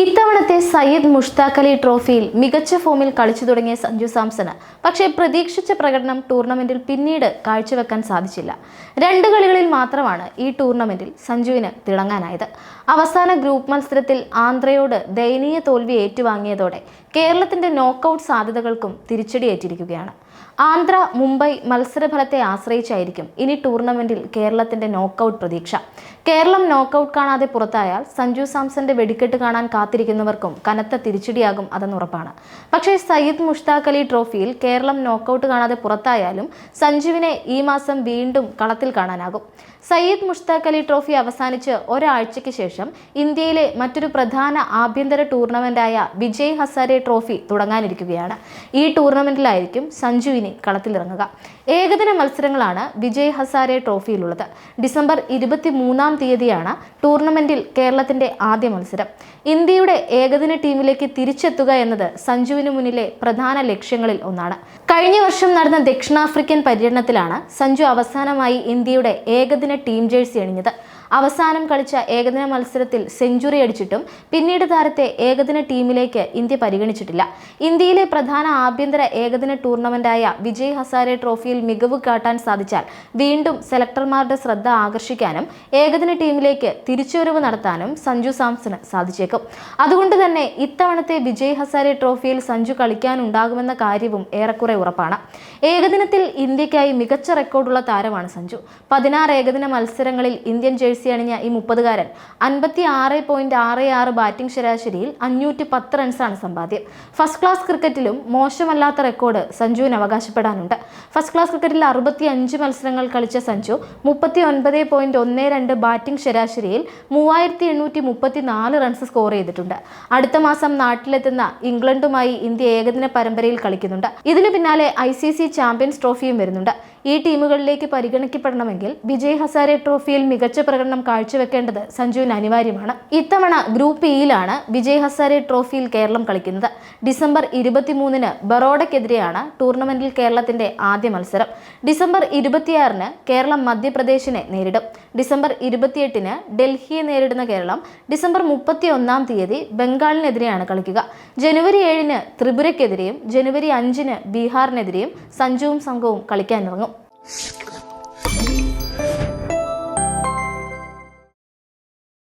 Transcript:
ഇത്തവണത്തെ സയ്യിദ് മുഷ്താഖ് അലി ട്രോഫിയിൽ മികച്ച ഫോമിൽ കളിച്ചു തുടങ്ങിയ സഞ്ജു സാംസണ് പക്ഷേ പ്രതീക്ഷിച്ച പ്രകടനം ടൂർണമെന്റിൽ പിന്നീട് കാഴ്ചവെക്കാൻ സാധിച്ചില്ല. 2 കളികളിൽ മാത്രമാണ് ഈ ടൂർണമെന്റിൽ സഞ്ജുവിന് തിളങ്ങാനായത്. അവസാന ഗ്രൂപ്പ് മത്സരത്തിൽ ആന്ധ്രയോട് ദയനീയ തോൽവി ഏറ്റുവാങ്ങിയതോടെ കേരളത്തിന്റെ നോക്കൌട്ട് സാധ്യതകൾക്കും തിരിച്ചടിയേറ്റിരിക്കുകയാണ്. ആന്ധ്ര മുംബൈ മത്സരഫലത്തെ ആശ്രയിച്ചായിരിക്കും ഇനി ടൂർണമെന്റിൽ കേരളത്തിന്റെ നോക്കൌട്ട് പ്രതീക്ഷ. കേരളം നോക്കൌട്ട് കാണാതെ പുറത്തായാൽ സഞ്ജു സാംസന്റെ വെടിക്കെട്ട് കാണാൻ കാത്തിരിക്കുന്നവർക്കും കനത്ത തിരിച്ചടിയാകും അതെന്ന് ഉറപ്പാണ്. പക്ഷേ സയ്യിദ് മുഷ്താഖ് അലി ട്രോഫിയിൽ കേരളം നോക്കൌട്ട് കാണാതെ പുറത്തായാലും സഞ്ജുവിനെ ഈ മാസം വീണ്ടും കളത്തിൽ കാണാനാകും. സയ്യിദ് മുഷ്താഖ് അലി ട്രോഫി അവസാനിച്ച് ഒരാഴ്ചയ്ക്ക് ശേഷം ഇന്ത്യയിലെ മറ്റൊരു പ്രധാന ആഭ്യന്തര ടൂർണമെന്റായ വിജയ് ഹസാരെ ട്രോഫി തുടങ്ങാനിരിക്കുകയാണ്. ഈ ടൂർണമെന്റിലായിരിക്കും സഞ്ജു ഇനി കളത്തിലിറങ്ങുക. ഏകദിന മത്സരങ്ങളാണ് വിജയ് ഹസാരെ ട്രോഫിയിലുള്ളത്. ഡിസംബർ 23-ാം തീയതിയാണ് ടൂർണമെന്റിൽ കേരളത്തിന്റെ ആദ്യ മത്സരം. ഇന്ത്യയുടെ ഏകദിന ടീമിലേക്ക് തിരിച്ചെത്തുക എന്നത് സഞ്ജുവിന് മുന്നിലെ പ്രധാന ലക്ഷ്യങ്ങളിൽ ഒന്നാണ്. കഴിഞ്ഞ വർഷം നടന്ന ദക്ഷിണാഫ്രിക്കൻ പര്യടനത്തിലാണ് സഞ്ജു അവസാനമായി ഇന്ത്യയുടെ ഏകദിന ടീം ജേഴ്സി അണിഞ്ഞത്. അവസാനം കളിച്ച ഏകദിന മത്സരത്തിൽ സെഞ്ചുറി അടിച്ചിട്ടും പിന്നീട് താരത്തെ ഏകദിന ടീമിലേക്ക് ഇന്ത്യ പരിഗണിച്ചിട്ടില്ല. ഇന്ത്യയിലെ പ്രധാന ആഭ്യന്തര ഏകദിന ടൂർണമെന്റായ വിജയ് ഹസാരെ ട്രോഫിയിൽ മികവ് കാട്ടാൻ സാധിച്ചാൽ വീണ്ടും സെലക്ടർമാരുടെ ശ്രദ്ധ ആകർഷിക്കാനും ഏകദിന ടീമിലേക്ക് തിരിച്ചുവരവ് നടത്താനും സഞ്ജു സാംസണ് സാധിച്ചേക്കും. അതുകൊണ്ട് തന്നെ ഇത്തവണത്തെ വിജയ് ഹസാരെ ട്രോഫിയിൽ സഞ്ജു കളിക്കാനുണ്ടാകുമെന്ന കാര്യവും ഏറെക്കുറെ ഉറപ്പാണ്. ഏകദിനത്തിൽ ഇന്ത്യക്കായി മികച്ച റെക്കോർഡുള്ള താരമാണ് സഞ്ജു. 16 ഏകദിന മത്സരങ്ങളിൽ ഇന്ത്യൻ ജേഴ്സി അണിഞ്ഞ ഈ 30-കാരൻ 56.66 ബാറ്റിംഗ് ശരാശരിയിൽ 510 റൺസാണ് സമ്പാദ്യം. ഫസ്റ്റ് ക്ലാസ് ക്രിക്കറ്റിലും മോശമല്ലാത്ത റെക്കോർഡ് സഞ്ജുവിന് അവകാശപ്പെടാനുണ്ട്. ഫസ്റ്റ് ക്ലാസ് ക്രിക്കറ്റിൽ 65 മത്സരങ്ങൾ കളിച്ച സഞ്ജു 39.12 ബാറ്റിംഗ് ശരാശരിയിൽ 3834 റൺസ് സ്കോർ ചെയ്തിട്ടുണ്ട്. അടുത്ത മാസം നാട്ടിലെത്തുന്ന ഇംഗ്ലണ്ടുമായി ഇന്ത്യ ഏകദിന പരമ്പരയിൽ കളിക്കുന്നുണ്ട്. ഇതിനു പിന്നാലെ ICC ചാമ്പ്യൻസ് ട്രോഫിയും വരുന്നുണ്ട്. ഈ ടീമുകളിലേക്ക് പരിഗണിക്കപ്പെടണമെങ്കിൽ വിജയ് ഹസാരെ ട്രോഫിയിൽ മികച്ച പ്രകടനം കാഴ്ചവെക്കേണ്ടത് സഞ്ജുവിന് അനിവാര്യമാണ്. ഇത്തവണ ഗ്രൂപ്പ് ഇയിലാണ് വിജയ് ഹസാരെ ട്രോഫിയിൽ കേരളം കളിക്കുന്നത്. ഡിസംബർ 23-ന് ബറോഡയ്ക്കെതിരെയാണ് ടൂർണമെന്റിൽ കേരളത്തിന്റെ ആദ്യ മത്സരം. ഡിസംബർ 26-ന് കേരളം മധ്യപ്രദേശിനെ നേരിടും. ഡിസംബർ 28-ന് ഡൽഹിയെ നേരിടുന്ന കേരളം ഡിസംബർ 31-ാം തീയതി ബംഗാളിനെതിരെയാണ് കളിക്കുക. ജനുവരി 7-ന് ത്രിപുരയ്ക്കെതിരെയും ജനുവരി 5-ന് ബീഹാറിനെതിരെയും സഞ്ജുവും സംഘവും കളിക്കാനിറങ്ങും.